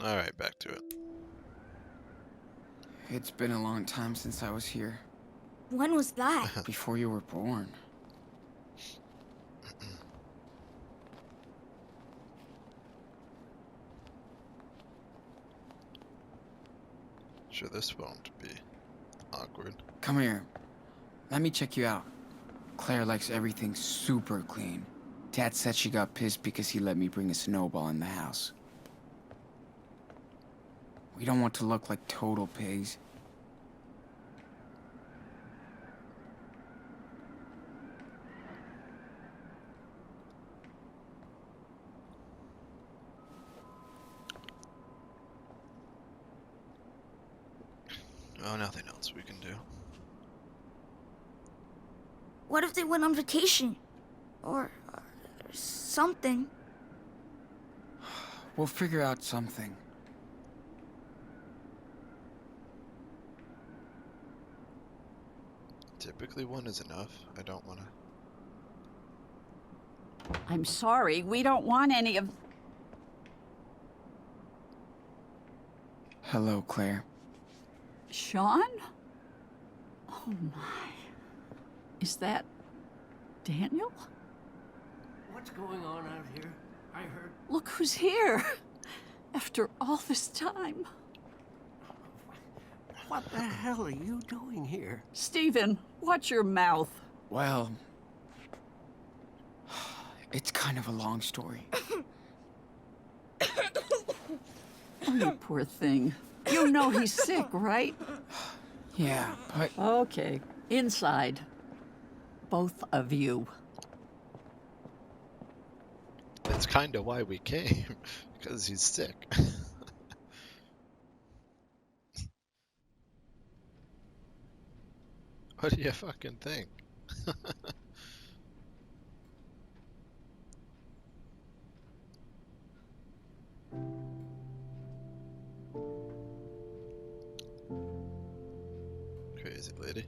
Alright, back to it. It's been a long time since I was here. When was that? Before you were born. Sure, this won't be awkward. Come here. Let me check you out. Claire likes everything super clean. Dad said she got pissed because he let me bring a snowball in the house. We don't want to look like total pigs. Oh, nothing else we can do. What if they went on vacation? Or something? We'll figure out something. Typically one is enough. I don't want to... I'm sorry, we don't want any of... Hello, Claire. Sean? Oh my. Is that Daniel? What's going on out here? I heard... Look who's here. After all this time. What the hell are you doing here? Stephen, watch your mouth. Well... It's kind of a long story. Oh, you poor thing. You know he's sick, right? Yeah, but... Okay, inside. Both of you. That's kind of why we came. Because he's sick. What do you fucking think? Crazy lady.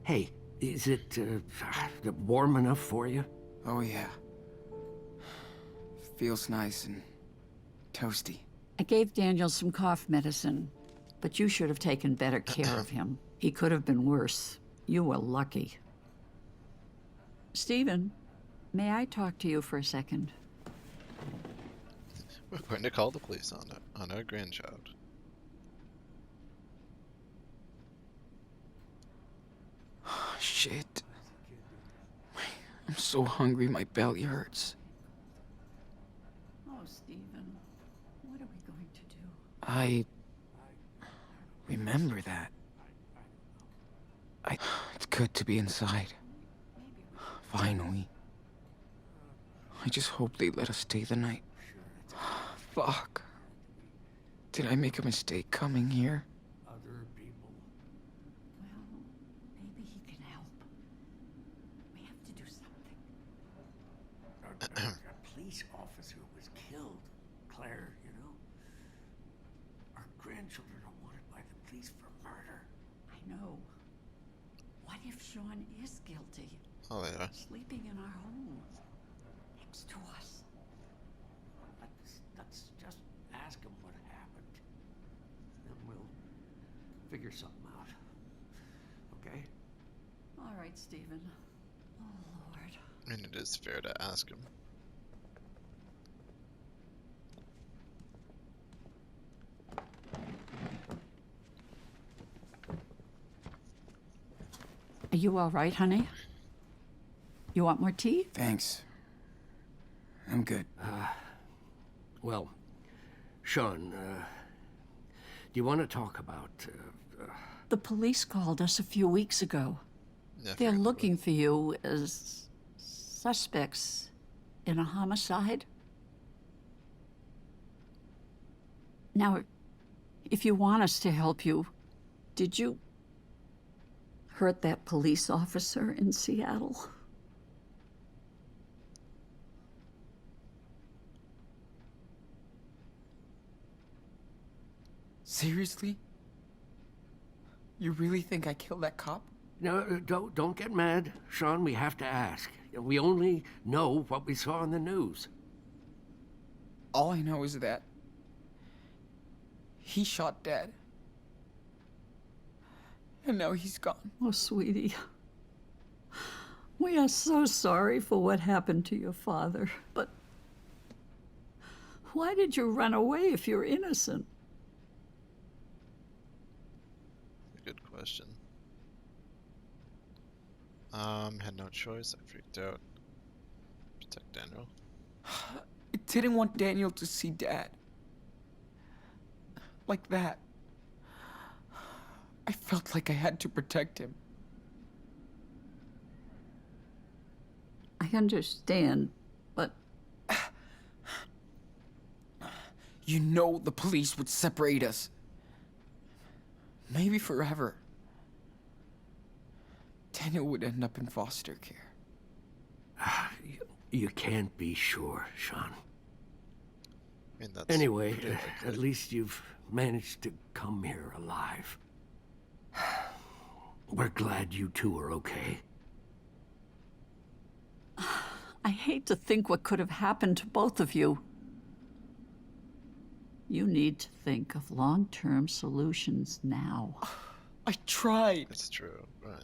Hey, is it warm enough for you? Oh, yeah. Feels nice and toasty. I gave Daniel some cough medicine, but you should have taken better care of him. He could have been worse. You were lucky. Stephen, may I talk to you for a second? We're going to call the police on our grandchild. Shit. I'm so hungry, my belly hurts. Oh, Stephen, what are we going to do? I... remember that. It's good to be inside. Finally. I just hope they let us stay the night. Fuck. Did I make a mistake coming here? Other people. Well, maybe he can help. We have to do something. A police officer was killed, Claire, you know? Our grandchildren are wanted by the police for murder. I know. What if Sean is guilty? Oh yeah. Sleeping in our home. Next to us. Let's just ask him what happened. Then we'll figure something out. Okay? All right, Stephen. Oh, Lord. I mean, it is fair to ask him. Are you all right, honey? You want more tea? Thanks. I'm good. Well, Sean, do you want to talk about... The police called us a few weeks ago. Yeah, They're fair. looking for you as suspects in a homicide. Now, if you want us to help you, did you hurt that police officer in Seattle? Seriously? You really think I killed that cop? No, don't get mad, Sean. We have to ask. We only know what we saw on the news. All I know is that he shot Dad. And now he's gone. Oh, sweetie. We are so sorry for what happened to your father, but why did you run away if you're innocent? Good question. Had no choice. I freaked out. Protect Daniel. I didn't want Daniel to see Dad. Like that. I felt like I had to protect him. I understand, but You know the police would separate us. Maybe forever. Daniel would end up in foster care. You can't be sure, Sean. I mean, that's Anyway, pretty at likely. least you've managed to come here alive. We're glad you two are okay. I hate to think what could have happened to both of you. You need to think of long-term solutions now. I tried. It's true, right?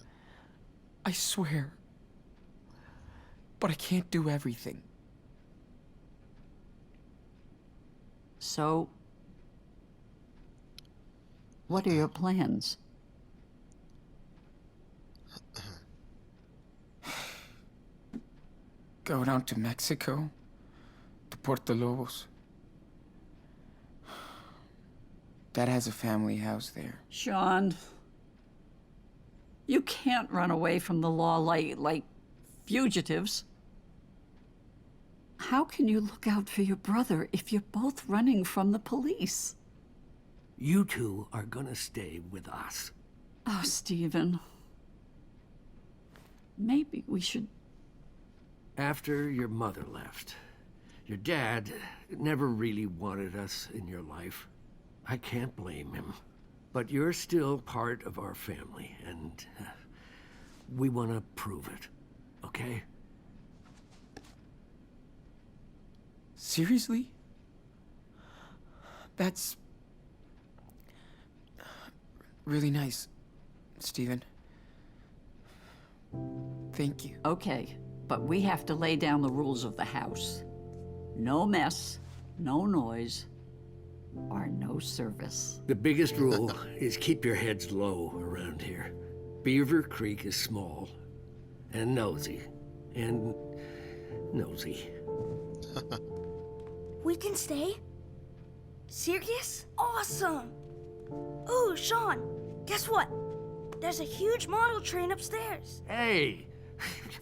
I swear. But I can't do everything. So, what are your plans? Go down to Mexico, to Puerto Lobos. Dad has a family house there. Sean, you can't run away from the law like fugitives. How can you look out for your brother if you're both running from the police? You two are gonna stay with us. Oh, Stephen. Maybe we should... After your mother left, your dad never really wanted us in your life. I can't blame him. But you're still part of our family, and we want to prove it, okay? Seriously? That's really nice, Stephen. Thank you. Okay, but we have to lay down the rules of the house. No mess, no noise, or no service. The biggest rule is keep your heads low around here. Beaver Creek is small and nosy. We can stay? Serious? Awesome! Ooh, Sean, guess what? There's a huge model train upstairs. Hey,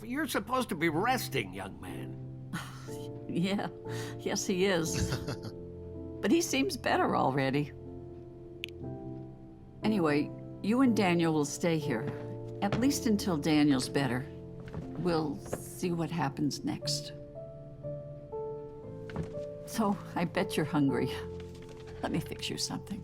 you're supposed to be resting, young man. Yeah, yes he is. But he seems better already. Anyway, you and Daniel will stay here, at least until Daniel's better. We'll see what happens next. So, I bet you're hungry. Let me fix you something.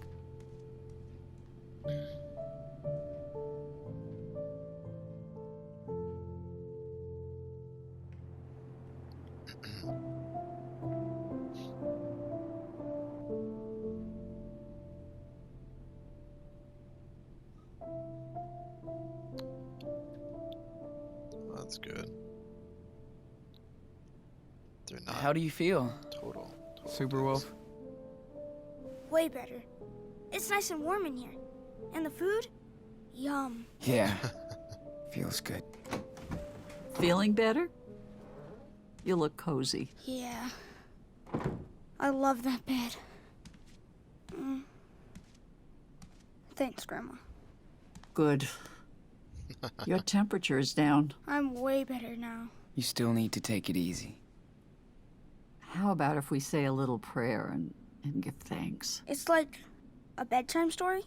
Well, that's good. They're not How do you feel, total Superwolf? Way better. It's nice and warm in here. And the food? Yum. Yeah, feels good. Feeling better? You look cozy. Yeah. I love that bed. Thanks, Grandma. Good. Your temperature is down. I'm way better now. You still need to take it easy. How about if we say a little prayer and give thanks? It's like a bedtime story,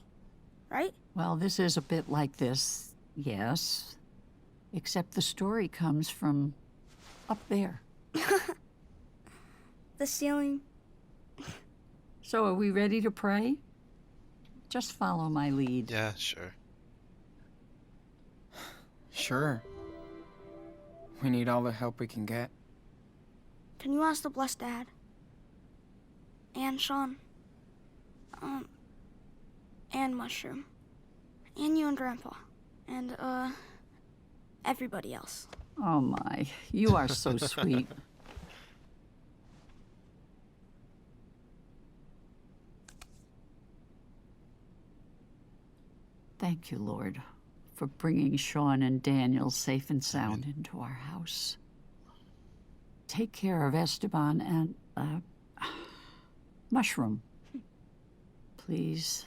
right? Well, this is a bit like this. Yes, except the story comes from up there. The ceiling. So are we ready to pray? Just follow my lead. Yeah, sure. Sure. We need all the help we can get. Can you ask to bless Dad? And Sean? And Mushroom. And you and Grandpa. And, everybody else. Oh my, you are so sweet. Thank you, Lord, for bringing Sean and Daniel safe and sound into our house. Take care of Esteban and, Mushroom. Please,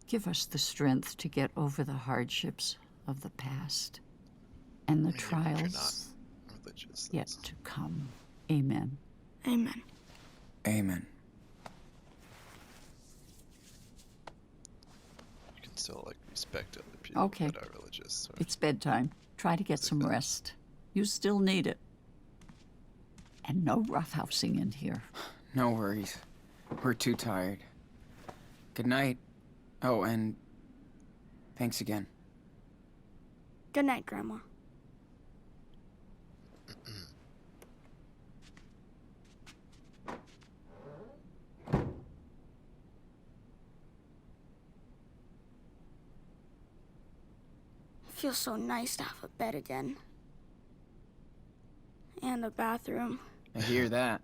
give us the strength to get over the hardships of the past and the I mean, even if you're trials not religious, yet that's- to come. Amen. Amen. Amen. you can still like respect other people Okay. that are religious. Or, It's bedtime. Try to get some that. rest. You still need it. And no roughhousing in here. No worries. We're too tired. Good night. Oh, and thanks again. Good night, Grandma. Feels so nice to have a bed again. And a bathroom. I hear that.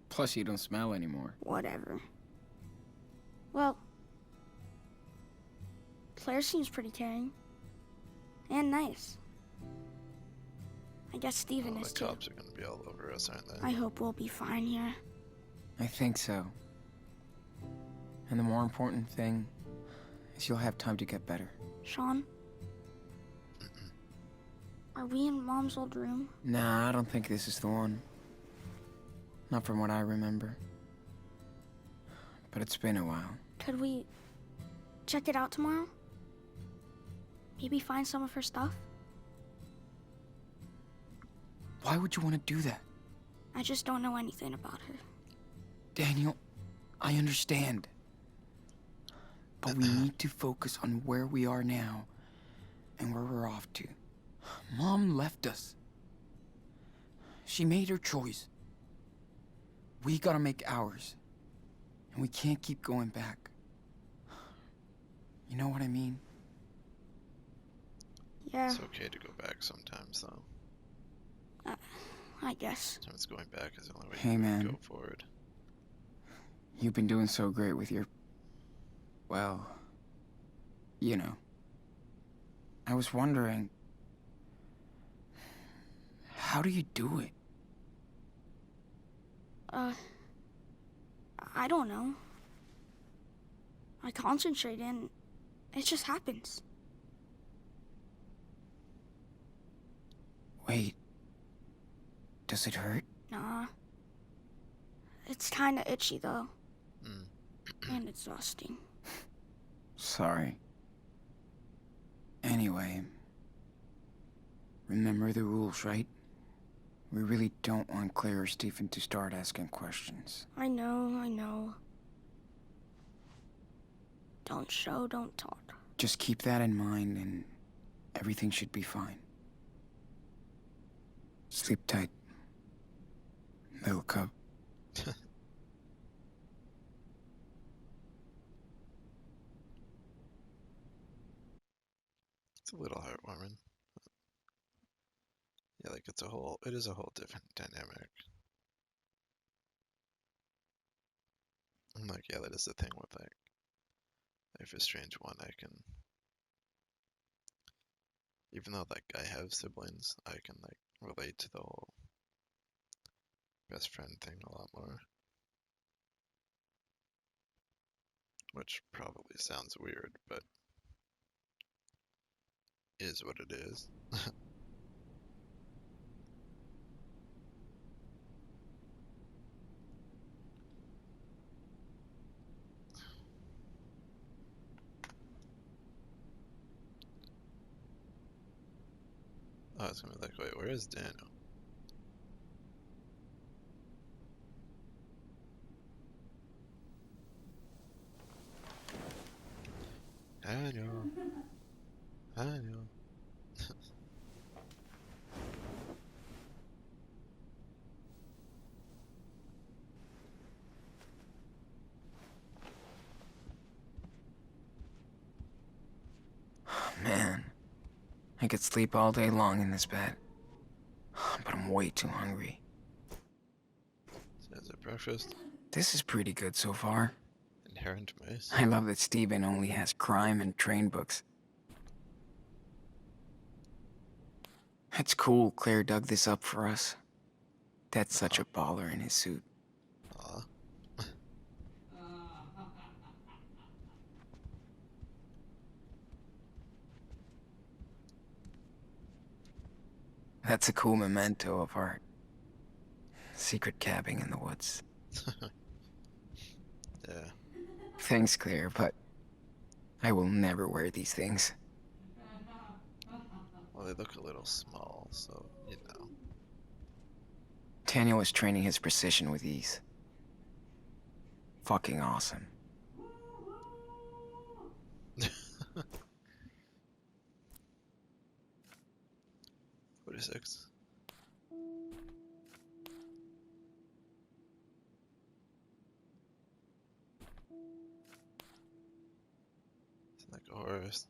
Plus, you don't smell anymore. Whatever. Well, Claire seems pretty caring. And nice. I guess Steven well, is the too. cops are gonna be all over us, aren't they? I hope we'll be fine here. I think so. And the more important thing is you'll have time to get better. Sean? Are we in Mom's old room? Nah, I don't think this is the one. Not from what I remember. But it's been a while. Could we check it out tomorrow? Maybe find some of her stuff? Why would you want to do that? I just don't know anything about her. Daniel, I understand. But we need to focus on where we are now and where we're off to. Mom left us. She made her choice. We gotta make ours. And we can't keep going back. You know what I mean? Yeah, It's okay to go back sometimes, though. I guess. Sometimes going back is the only way Hey, you can man. go forward. You've been doing so great with your... well... you know. I was wondering... how do you do it? I don't know. I concentrate and it just happens. Wait. Does it hurt? Nah. It's kinda itchy though. Mm. And exhausting. Sorry. Anyway. Remember the rules, right? We really don't want Claire or Stephen to start asking questions. I know. Don't show, don't talk. Just keep that in mind and everything should be fine. Sleep tight. Little cub. It's a little heartwarming. Yeah, like it is a whole different dynamic. I'm like, yeah, that is the thing with like Life is Strange 1, I can, even though like I have siblings, I can like relate to the whole best friend thing a lot more. Which probably sounds weird, but is what it is. Oh, it's gonna be like, wait, where is Daniel? Daniel. Daniel. Man, I could sleep all day long in this bed. But I'm way too hungry. Is it breakfast? This is pretty good so far. Inherent mice? I love that Steven only has crime and train books. It's cool Claire dug this up for us. Dad's such a baller in his suit. Aw. That's a cool memento of our secret cabbing in the woods. Yeah. Thanks, Claire, but I will never wear these things. Well, they look a little small, so, you know. Daniel was training his precision with these. Fucking awesome. 46. It's like a horse.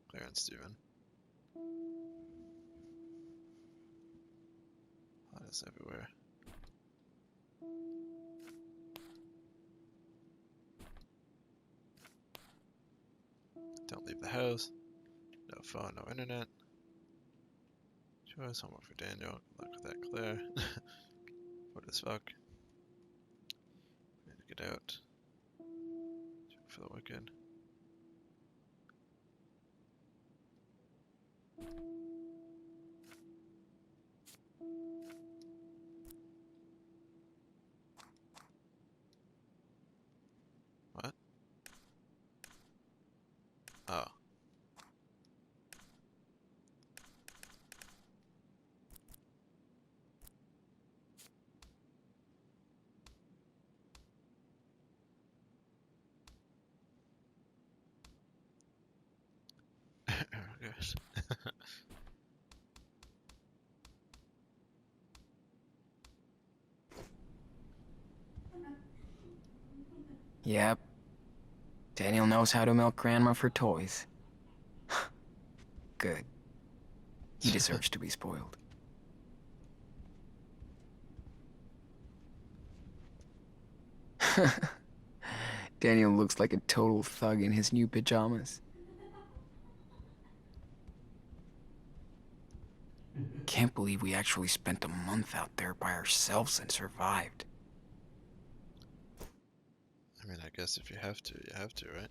Claire and Steven. Hot is everywhere. Don't leave the house. No phone, no internet. Choice, homework for Daniel. Good luck with that, Claire. What as fuck. Need to get out. Check for the wicked. What? Oh. Oh gosh. Yep. Daniel knows how to milk Grandma for toys. Good. He deserves to be spoiled. Daniel looks like a total thug in his new pajamas. Can't believe we actually spent a month out there by ourselves and survived. I mean, I guess if you have to, you have to, right?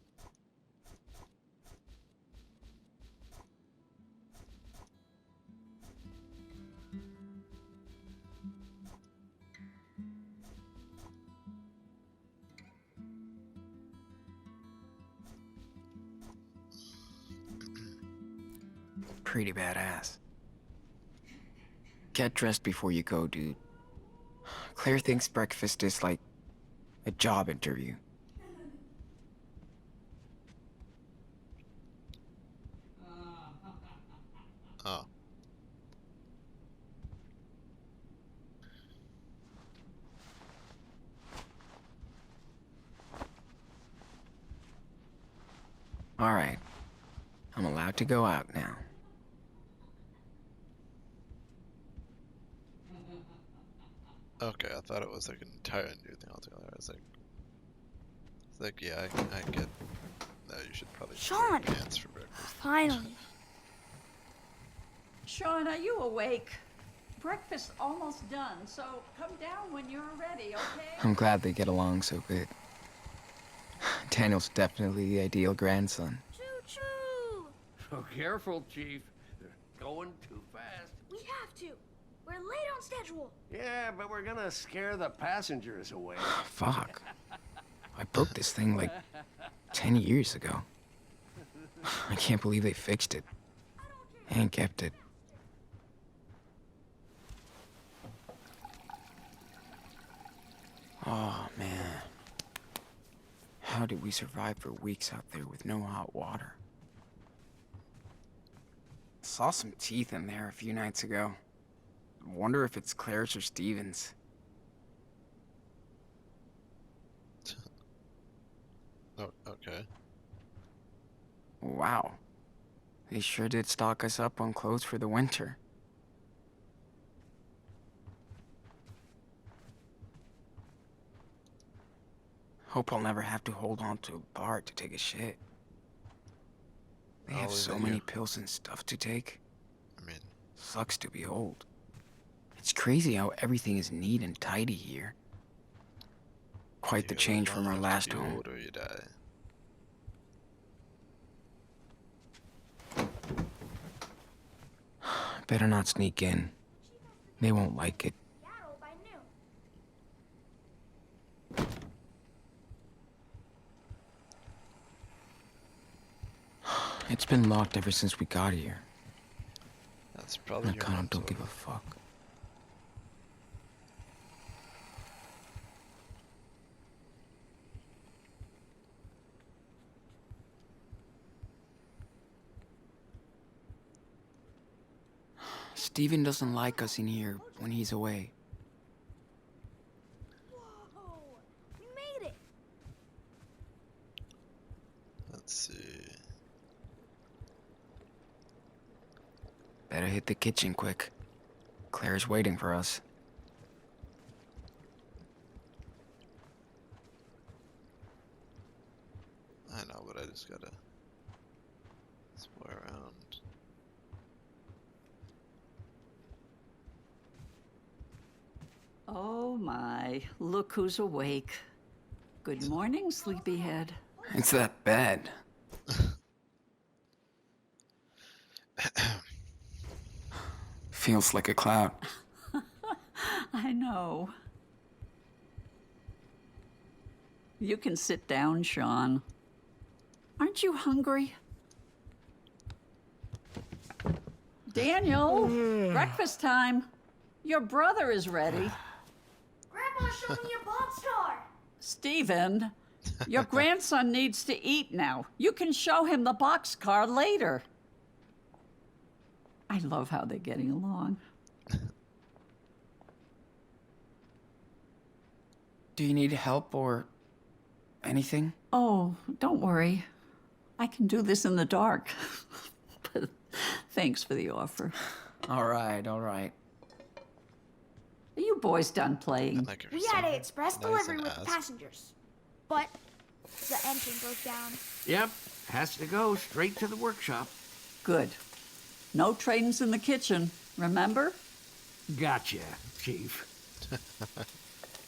Pretty badass. Get dressed before you go, dude. Claire thinks breakfast is like a job interview. Oh. All right. I'm allowed to go out now. Okay, I thought it was like an entire new thing altogether. I was like, it's like, yeah, I get that you should probably Sean! wear pants for breakfast. Finally. Sean, are you awake? Breakfast's almost done, so come down when you're ready, okay? I'm glad they get along so good. Daniel's definitely the ideal grandson. Choo-choo! Oh, careful, Chief. They're going too fast. We have to. We're late on schedule. Yeah, but we're gonna scare the passengers away. Fuck. I broke this thing like 10 years ago. I can't believe they fixed it. And kept it. Oh, man. How did we survive for weeks out there with no hot water? Saw some teeth in there a few nights ago. Wonder if it's Claire's or Steven's. Oh, okay. Wow. They sure did stock us up on clothes for the winter. Hope I'll never have to hold on to a bar to take a shit. They have Ollie, so then many you- pills and stuff to take. I mean, Sucks to be old. It's crazy how everything is neat and tidy here. Quite the you change live from long our enough to last be home. old or you die. Better not sneak in. They won't like it. Seattle by noon. It's been locked ever since we got here. That's I probably your kinda mom's don't give a order. fuck. Steven doesn't like us in here when he's away. Whoa! We made it! Let's see. Better hit the kitchen quick. Claire's waiting for us. I know, but I just gotta explore around. Oh my, look who's awake. Good morning, sleepyhead. It's that bad. Feels like a cloud. I know. You can sit down, Sean. Aren't you hungry? Daniel, breakfast time. Your brother is ready. Grandma showed me your boxcar! Stephen, your grandson needs to eat now. You can show him the boxcar later. I love how they're getting along. Do you need help or anything? Oh, don't worry. I can do this in the dark. But thanks for the offer. All right, all right. Are you boys done playing? Like if We you're had so a express nice delivery and with ass. passengers. But the engine broke down. Yep, has to go straight to the workshop. Good. No trains in the kitchen, remember? Gotcha, Chief.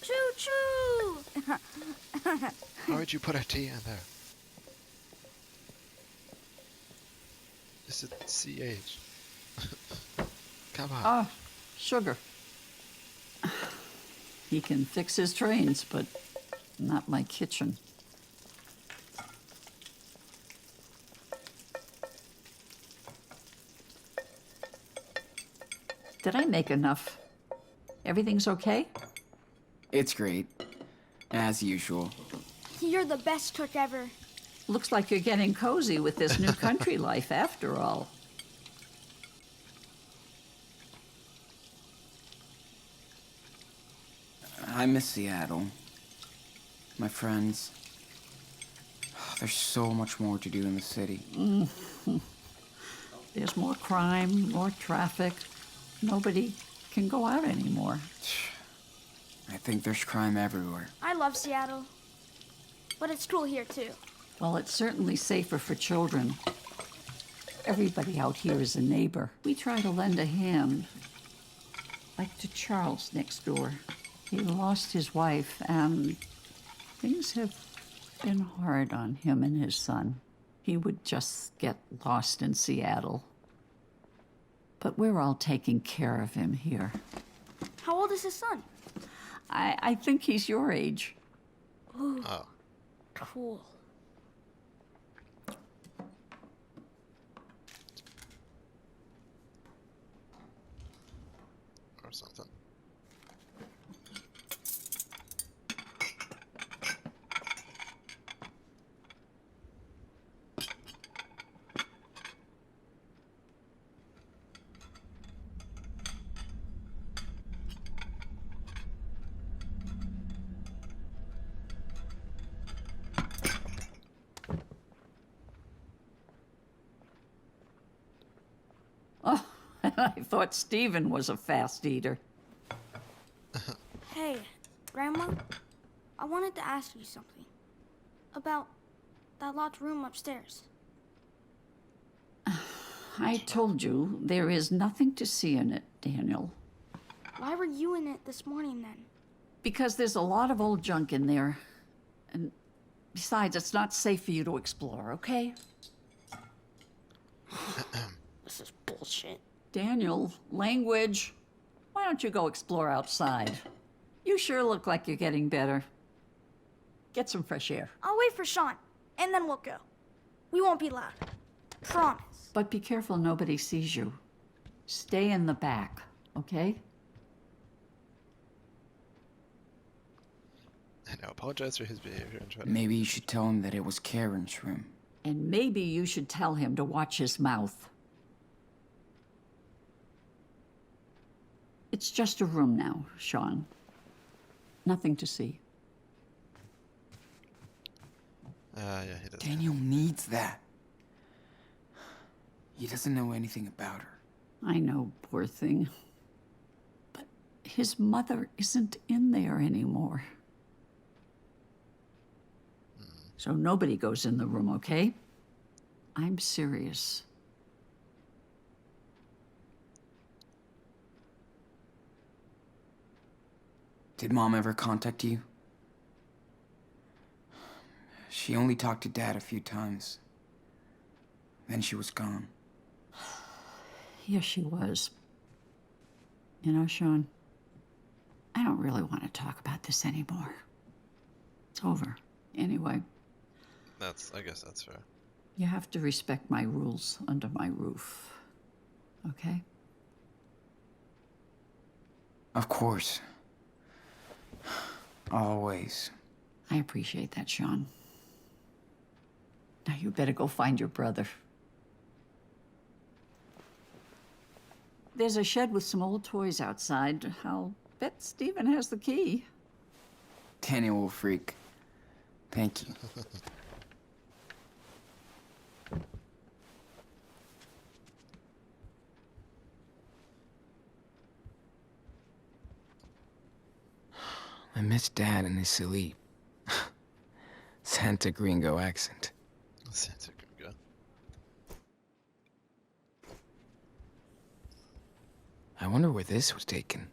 Choo choo! Why would you put a T in there? This is CH. Come on. Ah, sugar. He can fix his trains, but not my kitchen. Did I make enough? Everything's okay? It's great. As usual. You're the best cook ever. Looks like you're getting cozy with this new country life after all. I miss Seattle. My friends. There's so much more to do in the city. There's more crime, more traffic. Nobody can go out anymore. I think there's crime everywhere. I love Seattle. But it's cool here too. Well, it's certainly safer for children. Everybody out here is a neighbor. We try to lend a hand. Like to Charles next door. He lost his wife, and things have been hard on him and his son. He would just get lost in Seattle. But we're all taking care of him here. How old is his son? I think he's your age. Oh. Cool. Or something. Oh, I thought Stephen was a fast eater. Hey, Grandma, I wanted to ask you something about that locked room upstairs. I told you there is nothing to see in it, Daniel. Why were you in it this morning then? Because there's a lot of old junk in there. And besides, it's not safe for you to explore, okay? This is bullshit. Daniel, language. Why don't you go explore outside? You sure look like you're getting better. Get some fresh air. I'll wait for Sean, and then we'll go. We won't be loud. Promise. But be careful nobody sees you. Stay in the back, okay? I know, apologize for his behavior and try to... Maybe you should tell him that it was Karen's room. And maybe you should tell him to watch his mouth. It's just a room now, Sean. Nothing to see. Yeah, he does. Daniel needs that. He doesn't know anything about her. I know, poor thing. But his mother isn't in there anymore. So nobody goes in the room, okay? I'm serious. Did Mom ever contact you? She only talked to Dad a few times. Then she was gone. Yes, she was. You know, Sean, I don't really want to talk about this anymore. It's over. Anyway, I guess that's fair. you have to respect my rules under my roof. Okay? Of course. Always. I appreciate that, Sean. Now you better go find your brother. There's a shed with some old toys outside. I'll bet Stephen has the key. Daniel will freak. Thank you. I miss Dad and his silly Santa Gringo accent. Santa Gringo. I wonder where this was taken.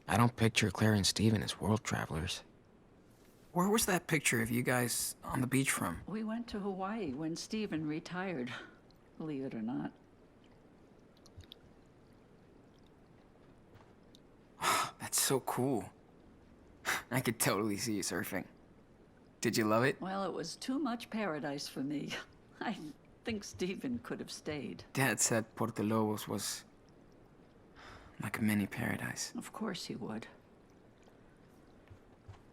I don't picture Claire and Steven as world travelers. Where was that picture of you guys on the beach from? We went to Hawaii when Stephen retired, believe it or not. That's so cool. I could totally see you surfing. Did you love it? Well, it was too much paradise for me. I think Stephen could have stayed. Dad said Puerto Lobos was like a mini paradise. Of course he would.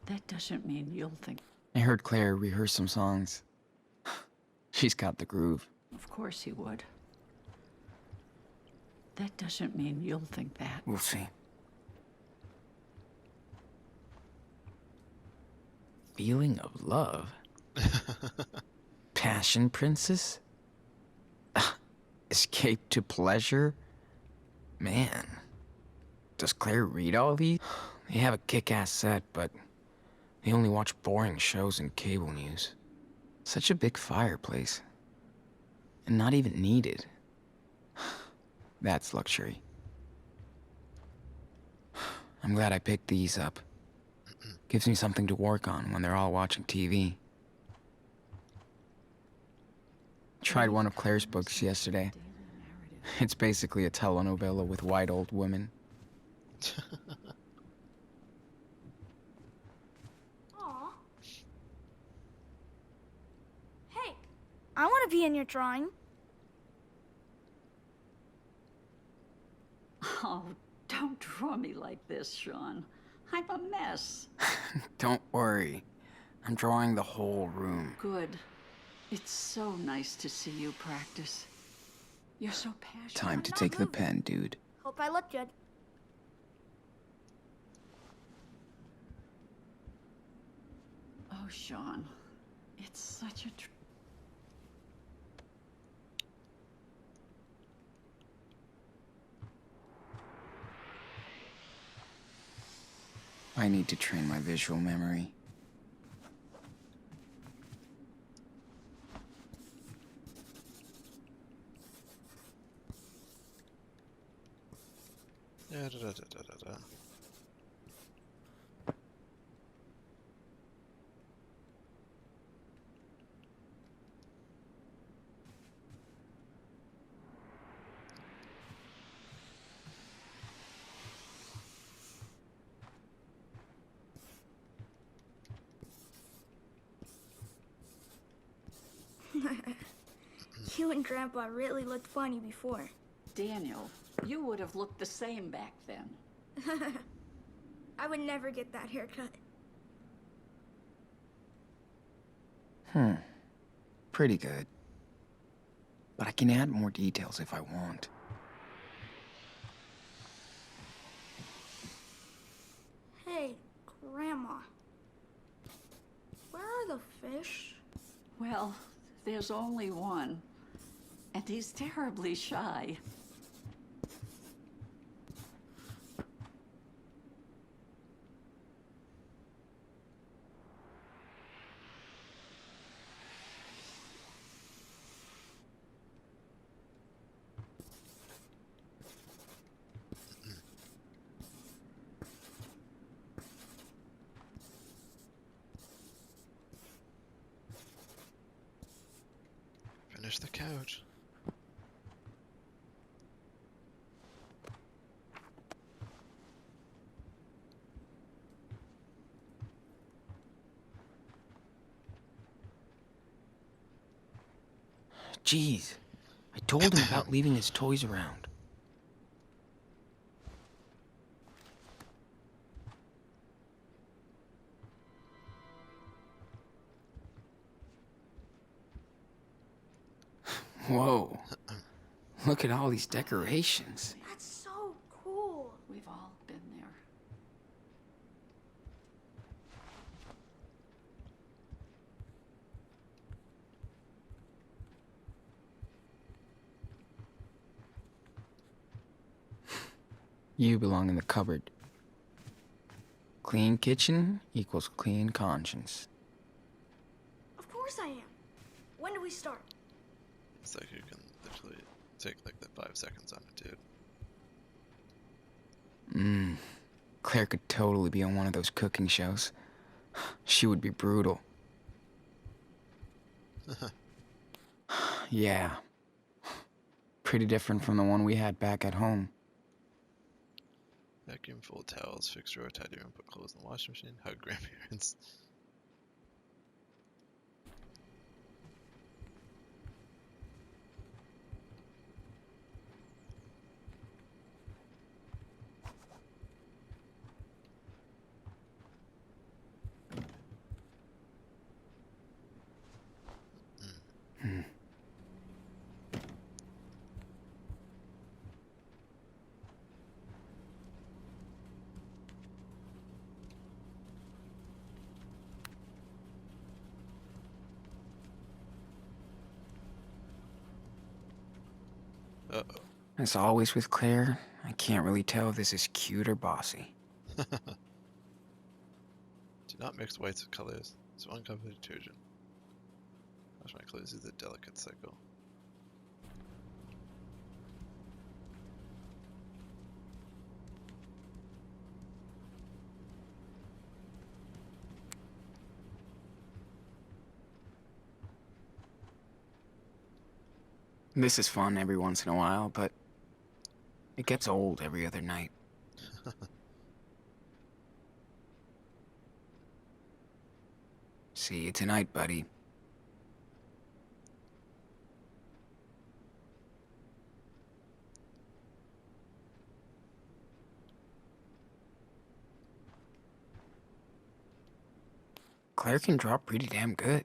That doesn't mean you'll think. I heard Claire rehearse some songs. She's got the groove. Of course he would. That doesn't mean you'll think that. We'll see. Feeling of love? Passion princess? Escape to pleasure? Man. Does Claire read all these? They have a kick-ass set, but they only watch boring shows and cable news. Such a big fireplace. And not even needed. That's luxury. I'm glad I picked these up. Gives me something to work on when they're all watching TV. Tried one of Claire's books yesterday. It's basically a telenovela with white old women. Aw. Hey, I want to be in your drawing. Oh, don't draw me like this, Sean. I'm a mess. Don't worry. I'm drawing the whole room. Good. It's so nice to see you practice. You're so passionate. Time to take the pen, dude. Hope I look good. Oh, Sean. It's such a I need to train my visual memory. Yeah, da da da da da da. You and Grandpa really looked funny before. Daniel, you would have looked the same back then. I would never get that haircut. Pretty good. But I can add more details if I want. Hey, Grandma. Where are the fish? Well, there's only one. And he's terribly shy. Finish the couch. Jeez, I told him about leaving his toys around. Whoa, look at all these decorations. That's so cool. We've all been there. You belong in the cupboard. Clean kitchen equals clean conscience. Of course I am. When do we start? It's like you can literally take like the 5 seconds on it, dude. Claire could totally be on one of those cooking shows. She would be brutal. Yeah. Pretty different from the one we had back at home. Vacuum full of towels, fix drawer, tidy room, put clothes in the washing machine, hug grandparents. Uh-oh. As always with Claire, I can't really tell if this is cute or bossy. Do not mix whites with colors. It's 1 cup of detergent. Wash my clothes is a delicate cycle. This is fun every once in a while, but it gets old every other night. See you tonight, buddy. Claire can draw pretty damn good.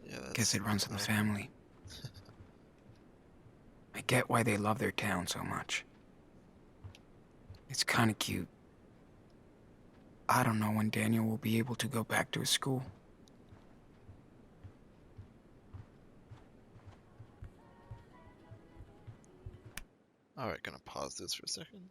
Yeah, that's Guess it runs in the cool. family. I get why they love their town so much. It's kinda cute. I don't know when Daniel will be able to go back to his school. Alright, gonna pause this for a second.